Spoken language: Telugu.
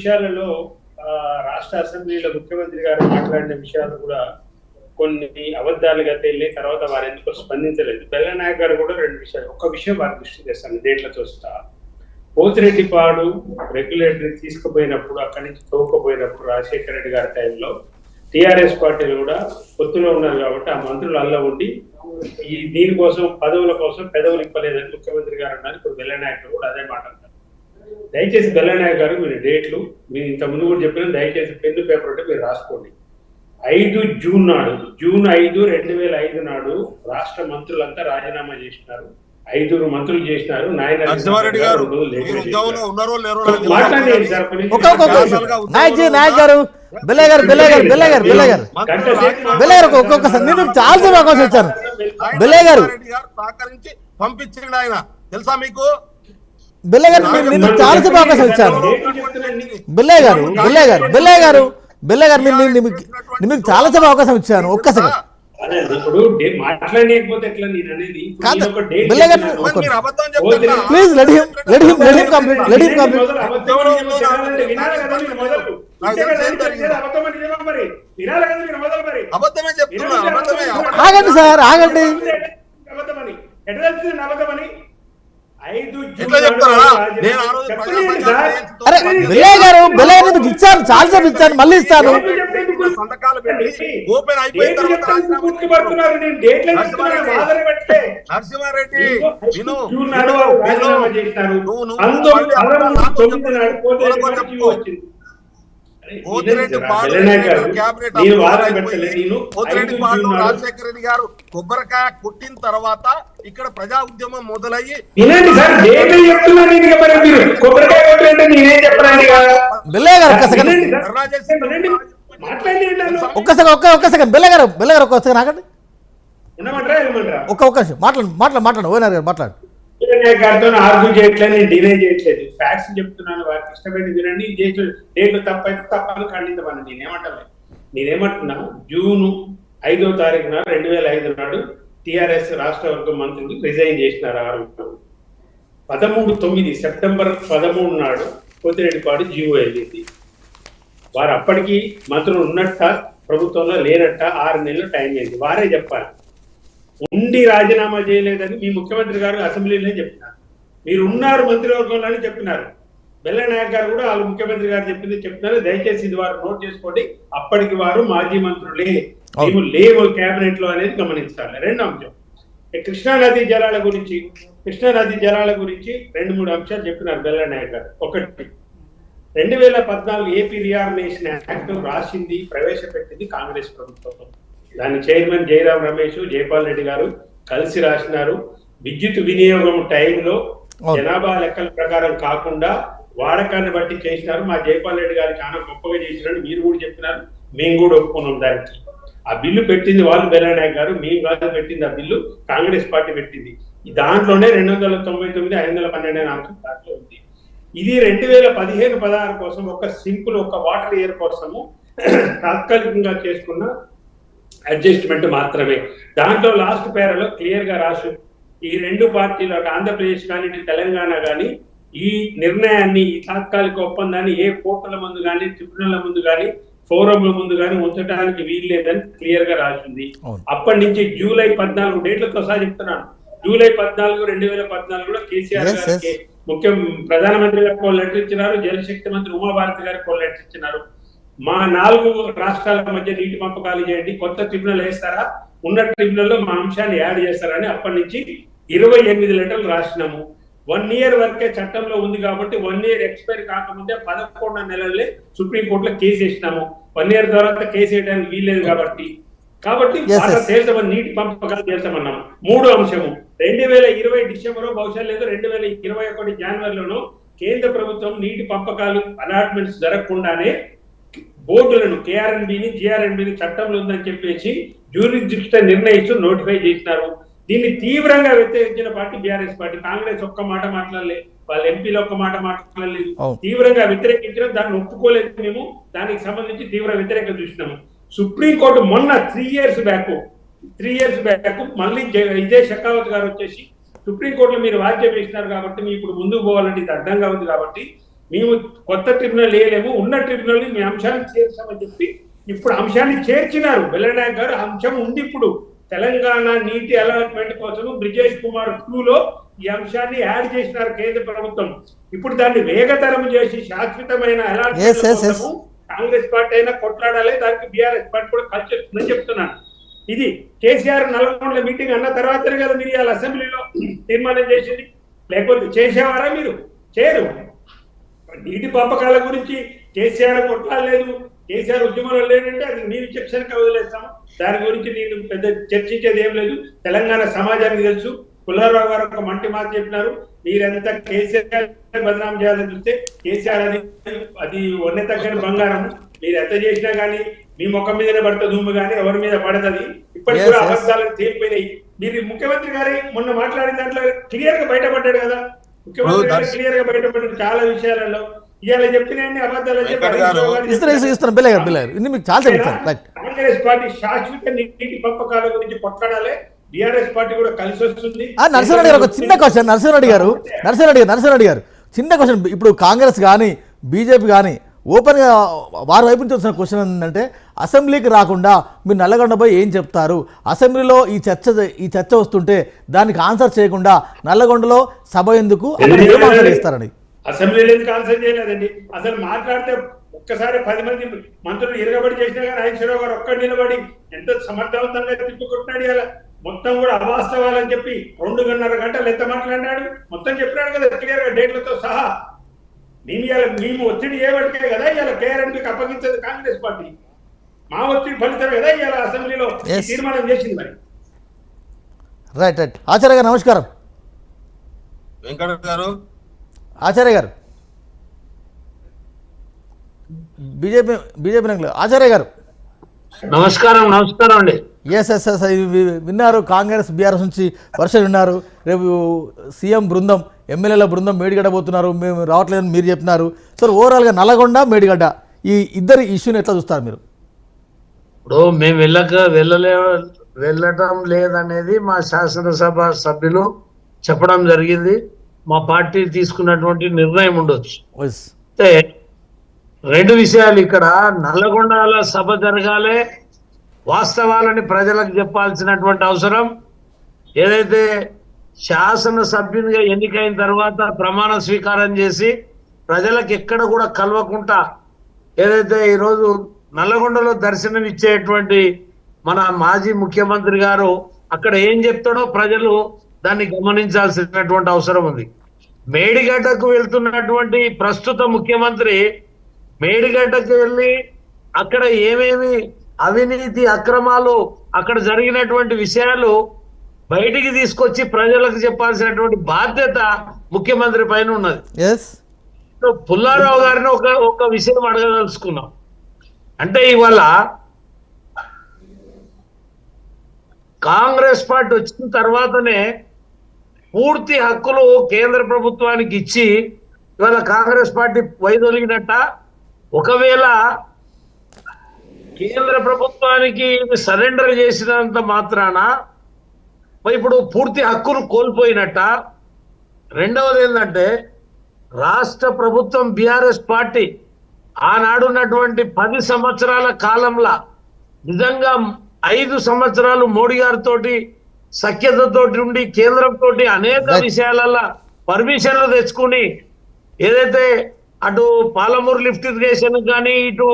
విషయాలలో రాష్ట్ర అసెంబ్లీలో ముఖ్యమంత్రి గారు మాట్లాడిన విషయాలు కూడా కొన్ని అబద్ధాలుగా తేలి తర్వాత వారు ఎందుకు స్పందించలేదు. బెల్లనాయక్ గారు కూడా రెండు విషయాలు, ఒక విషయం వారు దృష్టి చేస్తాను దేంట్లతో సహా. పోతిరెడ్డిపాడు రెగ్యులేటరీ తీసుకుపోయినప్పుడు అక్కడి నుంచి తోకపోయినప్పుడు రాజశేఖర రెడ్డి గారి టైంలో టీఆర్ఎస్ పార్టీలు కూడా పొత్తులో ఉన్నారు కాబట్టి ఆ మంత్రులు అల్ల ఉండి ఈ దీనికోసం పదవుల కోసం పెదవులు ఇప్పలేదని ముఖ్యమంత్రి గారు అన్నారు. ఇప్పుడు బెల్లనాయక్ గారు కూడా అదే మాట అంటారు. దయచేసి బెల్లనాయక్ గారు మీరు డేట్లు మీరు ఇంత ముందు కూడా చెప్పిన దయచేసి పెన్ను పేపర్ ఉంటే మీరు రాసుకోండి. 5 జూన్ నాడు, జూన్ 5, 2005 నాడు రాష్ట్ర మంత్రులంతా రాజీనామా చేసినారు. 5 మంత్రులు చేసినారు. నరసింహారెడ్డి గారు మాట్లాడేది సార్. నాయక్ గారు ఒక్కొక్కసారి నేను చాలా అవకాశం ఇచ్చాను. బెల్లయ్య గారు సహకరించి పంపించండి ఆయన తెలుసా మీకు? బెల్లయ్య గారు నేను చాలా అవకాశం ఇచ్చాను. బెల్లయ్య గారు మీకు చాలా అవకాశం ఇచ్చాను. ఒక్కసారి ప్లీజ్ లెట్ హిమ్ కంప్లీట్. ఆగండి సార్, ఆగండి. అరే బెల్లయ్య గారు, బెల్లయ్య మీకు ఇచ్చాను, చాలాసేపు ఇచ్చాను, మళ్ళీ ఇస్తాను. సంతకాలు పెట్టి ఓపెన్ అయిపోయిన తర్వాత నరసింహారెడ్డి రాజశేఖర రెడ్డి గారు కొబ్బరికాయ కొట్టిన తర్వాత ఇక్కడ ప్రజా ఉద్యమం మొదలయ్యి ఒక్క సెకండ్ బెల్లయ్య గారు ఒక్క సెకండ్ ఆగండి. ఒక్క మాట్లాడు. గారితో ఆర్గ్యూ చేయట్లేదు, నేను డినై చేయట్లేదు, ఫ్యాక్ట్స్ చెప్తున్నాను. వారికి ఇష్టమైనది వినండి. డేట్లు తప్పైతే తప్పని ఖండించమని నేనేమంటున్నా, జూన్ 5వ తారీఖున 2005 నాడు టిఆర్ఎస్ రాష్ట్ర వర్గ మంత్రులు రిజైన్ చేసినారు. 13/9 సెప్టెంబర్ 13 నాడు పోతిరెడ్డిపాడు జీవో వెళ్ళింది. వారు అప్పటికి మంత్రులు ఉన్నట్ట, ప్రభుత్వంలో లేనట్ట 6 నెలలు టైం అయింది. వారే చెప్పాలి. ఉండి రాజీనామా చేయలేదని మీ ముఖ్యమంత్రి గారు అసెంబ్లీలో చెప్పినారు. మీరు ఉన్నారు మంత్రివర్గంలో అని చెప్పినారు. బెల్లనాయక్ గారు కూడా వాళ్ళు ముఖ్యమంత్రి గారు చెప్తున్నారు. దయచేసి ఇది వారు నోట్ చేసుకోండి. అప్పటికి వారు మాజీ మంత్రులే, మేము లేవు కేబినెట్ లో అనేది గమనించాలి. రెండో అంశం, కృష్ణానదీ జలాల గురించి 2-3 అంశాలు చెప్పినారు బెల్లనాయక్ గారు. ఒకటి, 2014 ఏపీ రీఆర్గనైజేషన్ యాక్ట్ రాసింది, ప్రవేశపెట్టింది కాంగ్రెస్ ప్రభుత్వం. దాని చైర్మన్ జయరాం రమేష్, జయపాల్ రెడ్డి గారు కలిసి రాసినారు. విద్యుత్ వినియోగం టైంలో జనాభా లెక్కల ప్రకారం కాకుండా వాడకాన్ని బట్టి చేసినారు. మా జయపాల్ రెడ్డి గారు చాలా గొప్పగా చేసినారు. మీరు కూడా చెప్పినారు, మేము కూడా ఒప్పుకున్నాం. దానికి ఆ బిల్లు పెట్టింది వాళ్ళు, బెల్లనాయక్ గారు. మేము కాదు పెట్టింది ఆ బిల్లు, కాంగ్రెస్ పార్టీ పెట్టింది. దాంట్లోనే 299, 512 దాంట్లో ఉంది. ఇది 2015-16 కోసం ఒక సింపుల్ ఒక వాటర్ ఇయర్ కోసము తాత్కాలికంగా చేసుకున్న అడ్జస్ట్మెంట్ మాత్రమే. దాంట్లో లాస్ట్ పేరాలో క్లియర్ గా రాసు, ఈ 2 పార్టీలు ఆంధ్రప్రదేశ్ కానీ తెలంగాణ కానీ ఈ నిర్ణయాన్ని, ఈ తాత్కాలిక ఒప్పందాన్ని ఏ కోర్టుల ముందు కానీ, ట్రిబ్యునల్ ముందు కానీ, ఫోరంల ముందు కానీ ఉంచడానికి వీల్లేదని క్లియర్ గా రాసింది. అప్పటి నుంచి జూలై 14 డేట్లతో సహా చెప్తున్నాను. జూలై 14, 2014 కూడా కేసీఆర్ గారికి ముఖ్య ప్రధానమంత్రి గారికి లెటర్ ఇచ్చినారు. జలశక్తి మంత్రి ఉమాభారతి గారికి లెటర్ ఇచ్చినారు. మా 4 రాష్ట్రాల మధ్య నీటి పంపకాలు చేయండి, కొత్త ట్రిబ్యునల్ వేస్తారా, ఉన్న ట్రిబ్యునల్లో మా అంశాన్ని యాడ్ చేస్తారని అప్పటి నుంచి 28 లెటర్లు రాసినాము. 1 ఇయర్ వరకే చట్టంలో ఉంది కాబట్టి 1 ఇయర్ ఎక్స్పైర్ కాకముందే 11 నెలలే సుప్రీంకోర్టులో కేసు వేసినాము. 1 ఇయర్ తర్వాత కేసు వేయడానికి వీల్లేదు కాబట్టి తేల్చమని, నీటి పంపకాలు తేల్చమన్నాము. 3వ అంశము, 2020 డిసెంబర్ బహుశా లేదు 2021 జనవరిలోనూ కేంద్ర ప్రభుత్వం నీటి పంపకాలు అలాట్మెంట్స్ జరగకుండానే బోర్డులను కేఆర్ఎన్బిని, జిఆర్ఎన్బిని చట్టంలో ఉందని చెప్పేసి జ్యూరిస్డిక్షన్ నిర్ణయిస్తూ నోటిఫై చేసినారు. దీన్ని తీవ్రంగా వ్యతిరేకించిన పార్టీ బీఆర్ఎస్ పార్టీ. కాంగ్రెస్ ఒక్క మాట మాట్లాడలేదు, వాళ్ళ ఎంపీలు ఒక్క మాట మాట్లాడలేదు. తీవ్రంగా వ్యతిరేకించిన, దాన్ని ఒప్పుకోలేదు. మేము దానికి సంబంధించి తీవ్ర వ్యతిరేకత చూసినాము. సుప్రీంకోర్టు మొన్న 3 ఇయర్స్ బ్యాక్ మళ్ళీ ఇదే షెకావత్ గారు వచ్చేసి సుప్రీంకోర్టులో మీరు వాద్యం వేసినారు కాబట్టి మీ ఇప్పుడు ముందుకు పోవాలంటే ఇది అర్థంగా ఉంది కాబట్టి మేము కొత్త ట్రిబ్యునల్ వేయలేము, ఉన్న ట్రిబ్యునల్ మీ అంశాన్ని చేర్చామని చెప్పి ఇప్పుడు అంశాన్ని చేర్చినారు. బెల్లనాయక్ గారు అంశం ఉంది. ఇప్పుడు తెలంగాణ నీటి అలాట్మెంట్ కోసం బ్రిజేష్ కుమార్ 2లో ఈ అంశాన్ని యాడ్ చేసినారు కేంద్ర ప్రభుత్వం. ఇప్పుడు దాన్ని వేగతరం చేసి శాశ్వతమైన అలాట్మెంట్ కాంగ్రెస్ పార్టీ అయినా కొట్లాడాలి, దానికి బీఆర్ఎస్ పార్టీ కూడా కలిసి వస్తుందని చెప్తున్నాను. ఇది కేసీఆర్ నల్గొండ మీటింగ్ అన్న తర్వాతనే కదా మీరు ఇవాళ అసెంబ్లీలో తీర్మానం చేసింది. లేకపోతే చేసేవారా మీరు? చేయరు. నీటి పంపకాల గురించి కేసీఆర్ కొట్లాడలేదు, కేసీఆర్ ఉద్యమంలో లేదంటే అది మీ విచక్షణకి వదిలేస్తాం. దాని గురించి నేను పెద్ద చర్చించేది ఏం లేదు. తెలంగాణ సమాజానికి తెలుసు. పుల్లారావు గారు ఒక మంటి మాట చెప్పినారు, మీరంతా కేసీఆర్ బదనాం చేయాలని చూస్తే కేసీఆర్ అది వన్నె తగ్గని బంగారం. మీరు ఎంత చేసినా కానీ మీ ముఖం మీదనే పడుతుంది దుమ్ము, కానీ ఎవరి మీద పడతది. ఇప్పటికి కూడా అబద్ధాలకు తేలిపోయినాయి. మీరు ముఖ్యమంత్రి గారి మొన్న మాట్లాడిన దాంట్లో క్లియర్ గా బయటపడ్డాడు కదా. ముఖ్యమంత్రి గారు క్లియర్ గా బయటపడ్డాడు చాలా విషయాలలో. ఇవాళ చెప్పిన అబద్ధాలు కాంగ్రెస్ పార్టీ శాశ్వత నీటి పంపకాల గురించి కొట్లాడాలి. బీఆర్ఎస్ పార్టీ కూడా కలిసి వస్తుంది. నరసింహారెడ్డి గారు ఒక చిన్న క్వశ్చన్, నరసింహారెడ్డి గారు చిన్న క్వశ్చన్. ఇప్పుడు కాంగ్రెస్ కానీ బీజేపీ కానీ ఓపెన్గా వారి వైపు నుంచి వచ్చిన క్వశ్చన్ ఏంటంటే, అసెంబ్లీకి రాకుండా మీరు నల్లగొండపై ఏం చెప్తారు? అసెంబ్లీలో ఈ చర్చ వస్తుంటే దానికి ఆన్సర్ చేయకుండా నల్లగొండలో సభ ఎందుకు ఇస్తారని అసెంబ్లీలో ఎందుకు ఆన్సర్ చేయలేదండి? అసలు మాట్లాడితే ఒక్కసారి 10 మంది మంత్రులు ఇరగబడి చేసినా కానీ నాగేశ్వరరావు గారు ఒక్కడు నిలబడి ఎంత సమర్థవంతంగా తిప్పుకుంటున్నాడు. ఇలా మొత్తం కూడా అవాస్తవాలని చెప్పి 2.5 గంటలు ఎంత మాట్లాడినాడు మొత్తం చెప్పినాడు కదా క్లియర్ గా డేట్లతో సహా. మేము ఒత్తిడి చేయబట్టే కదా ఇవాళ కేఆర్ఎంపీకి అప్పగించేది కాంగ్రెస్ పార్టీ. మా ఒత్తిడి ఫలితం కదా ఇవాళ అసెంబ్లీలో తీర్మానం చేసింది. మరి రైట్. ఆచార్య గారు నమస్కారం. వెంకట గారు, ఆచార్య గారు, బీజేపీ ఆచార్య గారు నమస్కారం అండి. ఎస్ విన్నారు. కాంగ్రెస్ బీఆర్ఎస్ నుంచి వర్షాలు విన్నారు. రేపు సీఎం బృందం, ఎమ్మెల్యేల బృందం మేడిగడ్డ పోతున్నారు, మేము రావట్లేదని మీరు చెప్తున్నారు. సో ఓవరాల్గా నల్లగొండ మేడిగడ్డ ఈ ఇద్దరి ఇష్యూని ఎట్లా చూస్తారు మీరు? ఇప్పుడు మేము వెళ్ళటం లేదనేది మా శాసనసభ సభ్యులు చెప్పడం జరిగింది. మా పార్టీ తీసుకున్నటువంటి నిర్ణయం ఉండొచ్చు. అయితే 2 విషయాలు ఇక్కడ. నల్లగొండల సభ జరగాలి, వాస్తవాలని ప్రజలకు చెప్పాల్సినటువంటి అవసరం. ఏదైతే శాసన సభ్యునిగా ఎన్నికైన తర్వాత ప్రమాణ స్వీకారం చేసి ప్రజలకు ఎక్కడ కూడా కలవకుండా ఏదైతే ఈరోజు నల్లగొండలో దర్శనం ఇచ్చేటువంటి మన మాజీ ముఖ్యమంత్రి గారు అక్కడ ఏం చెప్తాడో ప్రజలు దాన్ని గమనించాల్సినటువంటి అవసరం ఉంది. మేడిగడ్డకు వెళ్తున్నటువంటి ప్రస్తుత ముఖ్యమంత్రి మేడిగడ్డకు వెళ్ళి అక్కడ ఏమేమి అవినీతి అక్రమాలు అక్కడ జరిగినటువంటి విషయాలు బయటికి తీసుకొచ్చి ప్రజలకు చెప్పాల్సినటువంటి బాధ్యత ముఖ్యమంత్రి పైన ఉన్నది. పుల్లారావు గారిని ఒక విషయం అడగదలుచుకున్నాం. అంటే ఇవాళ కాంగ్రెస్ పార్టీ వచ్చిన తర్వాతనే పూర్తి హక్కులు కేంద్ర ప్రభుత్వానికి ఇచ్చి ఇవాళ కాంగ్రెస్ పార్టీ వైదొలిగినట్ట. ఒకవేళ కేంద్ర ప్రభుత్వానికి సరెండర్ చేసినంత మాత్రాన ఇప్పుడు పూర్తి హక్కులు కోల్పోయినట్ట. రెండవది ఏంటంటే రాష్ట్ర ప్రభుత్వం బీఆర్ఎస్ పార్టీ ఆనాడున్నటువంటి 10 సంవత్సరాల కాలంలో నిజంగా 5 సంవత్సరాలు మోడీ గారితో సఖ్యతతోటి ఉండి కేంద్రంతో అనేక విషయాలలో పర్మిషన్లు తెచ్చుకుని ఏదైతే అటు పాలమూరు లిఫ్ట్ ఇరిగేషన్ కానీ ఇటు